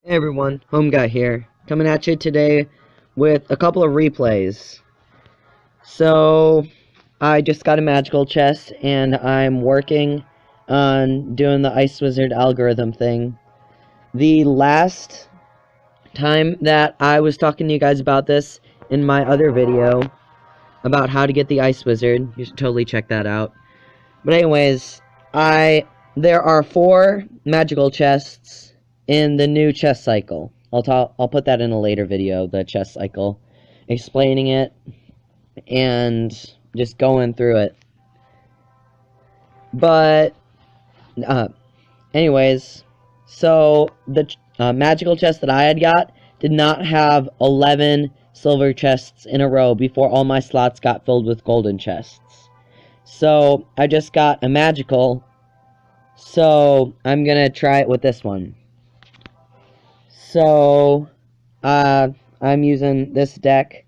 Hey everyone, Hoemguy here, coming at you today with a couple of replays. So, I just got a magical chest, and I'm working on doing the Ice Wizard algorithm thing. The last time that I was talking to you guys about this in my other video, about how to get the Ice Wizard, you should totally check that out. But anyways, there are 4 magical chests in the new chest cycle. I'll put that in a later video, the chest cycle, explaining it and just going through it. But anyways, so the magical chest that I had got did not have 11 silver chests in a row before all my slots got filled with golden chests. So I just got a magical, so I'm gonna try it with this one. So, I'm using this deck.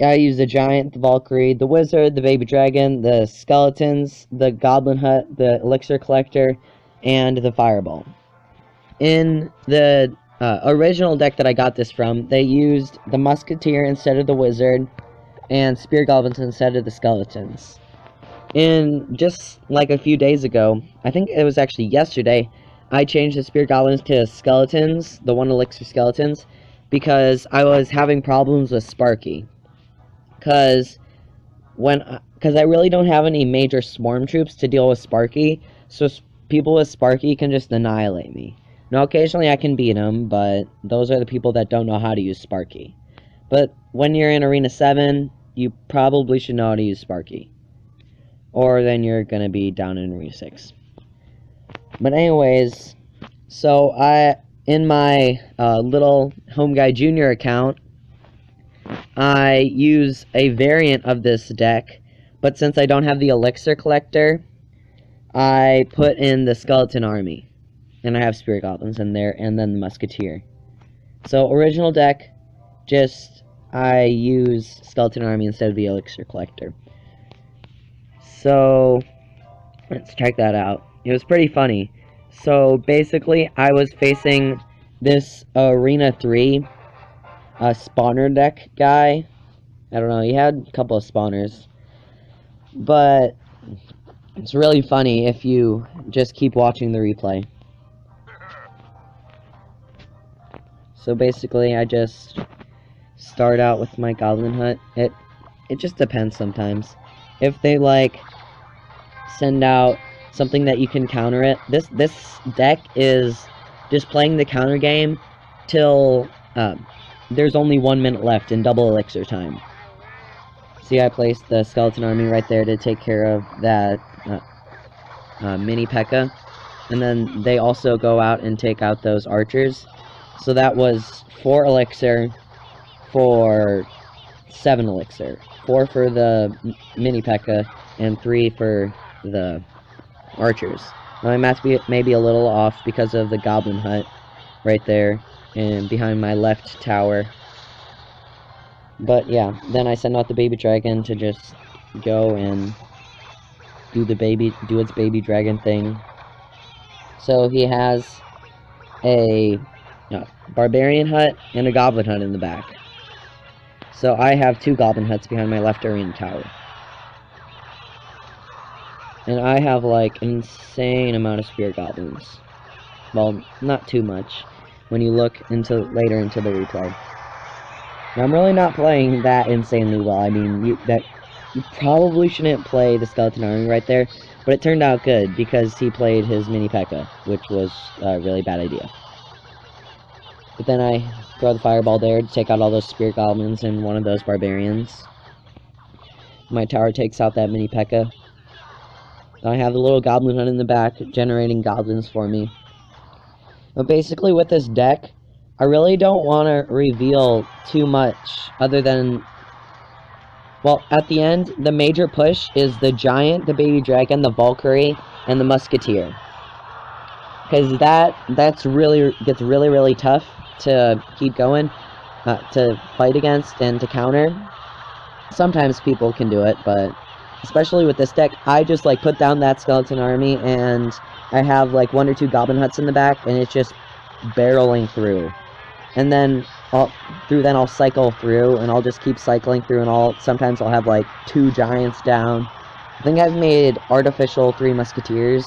I use the Giant, the Valkyrie, the Wizard, the Baby Dragon, the Skeletons, the Goblin Hut, the Elixir Collector, and the Fireball. In the original deck that I got this from, they used the Musketeer instead of the Wizard, and Spear Goblins instead of the Skeletons. In just like a few days ago, I think it was actually yesterday, I changed the Spear Goblins to Skeletons, the 1 Elixir Skeletons, because I was having problems with Sparky. Because I really don't have any major swarm troops to deal with Sparky, so people with Sparky can just annihilate me. Now, occasionally I can beat them, but those are the people that don't know how to use Sparky. But when you're in Arena 7, you probably should know how to use Sparky. Or then you're going to be down in Arena 6. But anyways, so in my little Hoemguy Jr. account, I use a variant of this deck, but since I don't have the Elixir Collector, I put in the Skeleton Army, and I have Spirit Goblins in there, and then the Musketeer. So original deck, just I use Skeleton Army instead of the Elixir Collector. So let's check that out. It was pretty funny. So basically, I was facing this Arena 3 spawner deck guy. I don't know, he had a couple of spawners. But it's really funny if you just keep watching the replay. So basically, I just start out with my Goblin Hut. It just depends sometimes. If they like send out something that you can counter it. This deck is just playing the counter game till there's only 1 minute left in double elixir time. See, I placed the Skeleton Army right there to take care of that mini P.E.K.K.A. And then they also go out and take out those archers. So that was 4 elixir for 7 elixir. 4 for the mini P.E.K.K.A. and 3 for the archers. Now, my math may be a little off because of the Goblin Hut right there and behind my left tower. But yeah, then I send out the Baby Dragon to just go and do its baby dragon thing. So he has a Barbarian Hut and a Goblin Hut in the back. So I have 2 Goblin Huts behind my left arena tower. And I have, like, an insane amount of Spirit Goblins. Well, not too much, when you look later into the replay. Now, I'm really not playing that insanely well. I mean, you probably shouldn't play the Skeleton Army right there, but it turned out good, because he played his mini P.E.K.K.A., which was a really bad idea. But then I throw the Fireball there to take out all those Spirit Goblins and one of those Barbarians. My tower takes out that mini P.E.K.K.A. I have the little Goblin Hut in the back, generating goblins for me. But basically, with this deck, I really don't want to reveal too much, other than... Well, at the end, the major push is the Giant, the Baby Dragon, the Valkyrie, and the Musketeer. Because gets really, really tough to keep going, to fight against, and to counter. Sometimes people can do it, but... especially with this deck, I just, like, put down that Skeleton Army, and I have, like, 1 or 2 Goblin Huts in the back, and it's just barreling through. And then I'll cycle through, and I'll just keep cycling through, and sometimes I'll have like 2 giants down. I think I've made artificial 3 musketeers,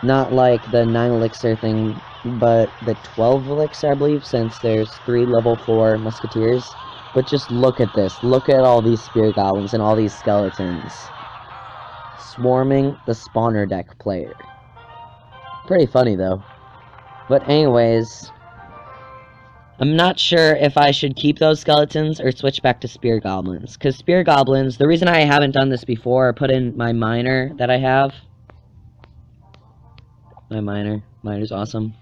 not like the 9 elixir thing, but the 12 elixir, I believe, since there's 3 level 4 musketeers. But just look at this. Look at all these spear goblins and all these skeletons swarming the spawner deck player. Pretty funny though. But anyways, I'm not sure if I should keep those skeletons or switch back to spear goblins. Because spear goblins, the reason I haven't done this before, I put in my miner that I have. My miner's awesome.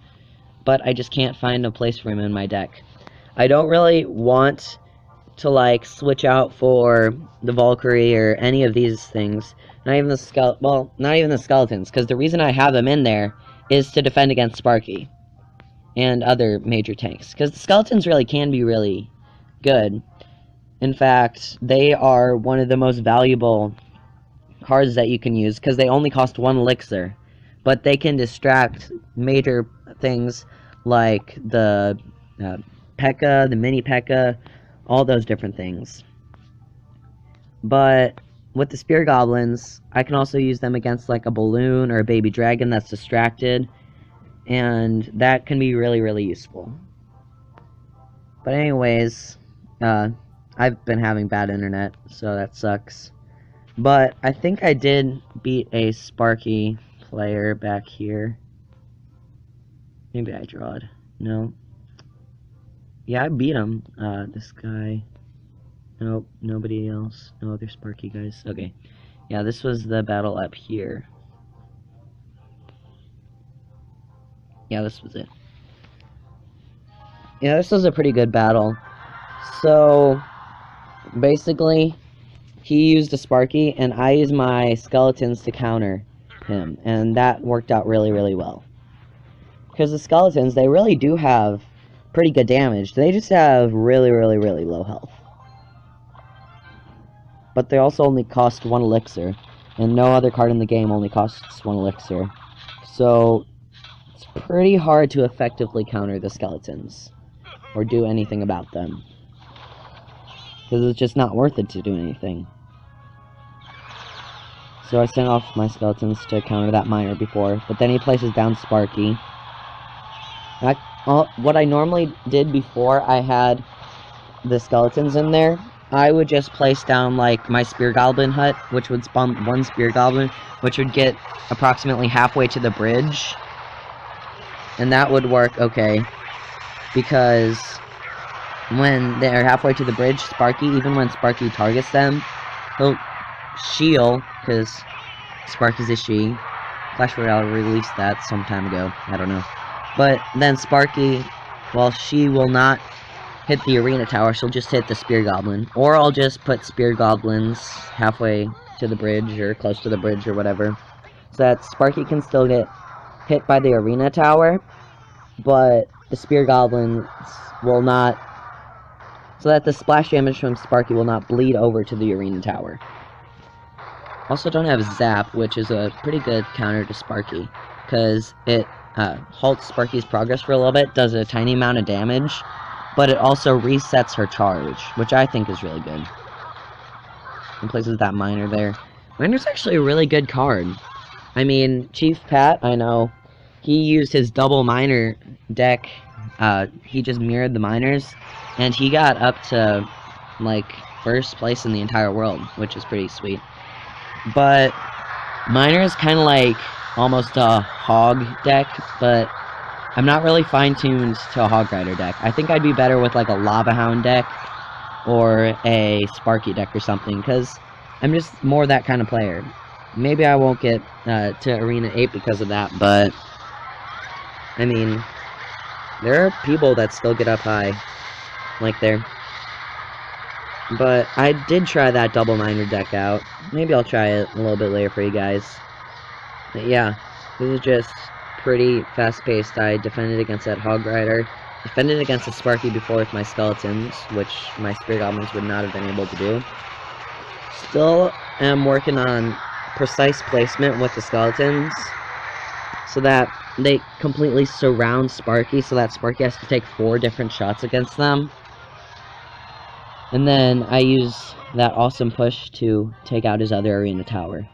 But I just can't find a place for him in my deck. I don't really want to like switch out for the Valkyrie or any of these things. Not even the skeletons, because the reason I have them in there is to defend against Sparky and other major tanks, because the skeletons really can be really good. In fact, they are one of the most valuable cards that you can use, because they only cost 1 elixir, but they can distract major things like the P.E.K.K.A, the mini P.E.K.K.A, all those different things. But with the spear goblins, I can also use them against like a balloon or a baby dragon that's distracted, and that can be really, really useful. But anyways, I've been having bad internet, so that sucks. But I think I did beat a Sparky player back here. Maybe I drawed. No. Yeah, I beat him. This guy. Nope, nobody else. No other Sparky guys. Okay. Yeah, this was the battle up here. Yeah, this was it. Yeah, this was a pretty good battle. So, basically, he used a Sparky, and I used my skeletons to counter him. And that worked out really, really well. Because the skeletons, they really do have pretty good damage. They just have really, really, really low health. But they also only cost 1 elixir, and no other card in the game only costs 1 elixir. So, it's pretty hard to effectively counter the skeletons, or do anything about them. Because it's just not worth it to do anything. So I sent off my skeletons to counter that miner before, but then he places down Sparky. What I normally did before I had the skeletons in there, I would just place down like my spear goblin hut, which would spawn 1 spear goblin, which would get approximately halfway to the bridge, and that would work okay, because when they're halfway to the bridge, Sparky, even when Sparky targets them, he'll shield, because Sparky's a she. Clash Royale released that some time ago, I don't know. But then Sparky, well, she will not hit the arena tower, she'll just hit the spear goblin. Or I'll just put spear goblins halfway to the bridge, or close to the bridge, or whatever, so that Sparky can still get hit by the arena tower, but the spear goblins will not, so that the splash damage from Sparky will not bleed over to the arena tower. Also don't have Zap, which is a pretty good counter to Sparky, because it halts Sparky's progress for a little bit, does a tiny amount of damage, but it also resets her charge, which I think is really good. And places that miner there. Miner's actually a really good card. I mean, Chief Pat, I know, he used his double miner deck, he just mirrored the miners, and he got up to, like, 1st place in the entire world, which is pretty sweet. But miner is kind of like almost a hog deck, but I'm not really fine-tuned to a Hog Rider deck. I think I'd be better with like a Lava Hound deck or a Sparky deck or something, because I'm just more that kind of player. Maybe I won't get to Arena 8 because of that, but I mean, there are people that still get up high, like there. But I did try that double miner deck out. Maybe I'll try it a little bit later for you guys. But yeah, this is just pretty fast-paced. I defended against that Hog Rider, defended against the Sparky before with my skeletons, which my Spear Goblins would not have been able to do. Still am working on precise placement with the skeletons, so that they completely surround Sparky, so that Sparky has to take 4 different shots against them. And then I use that awesome push to take out his other arena tower.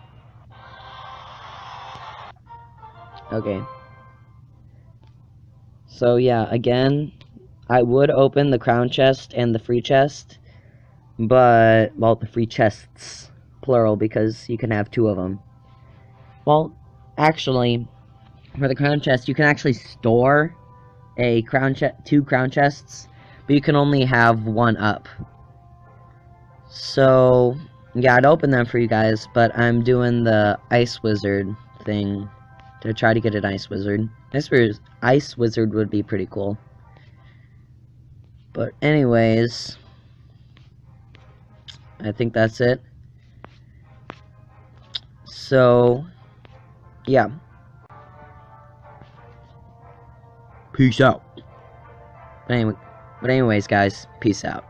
Okay. So yeah, again, I would open the crown chest and the free chest, but, well, the free chests, plural, because you can have 2 of them. Well, actually, for the crown chest, you can actually store a 2 crown chests, but you can only have 1 up. So, yeah, I'd open them for you guys, but I'm doing the Ice Wizard thing to try to get an Ice Wizard. Ice Wizard would be pretty cool. But anyways, I think that's it. So, yeah. Peace out. But anyways, guys, peace out.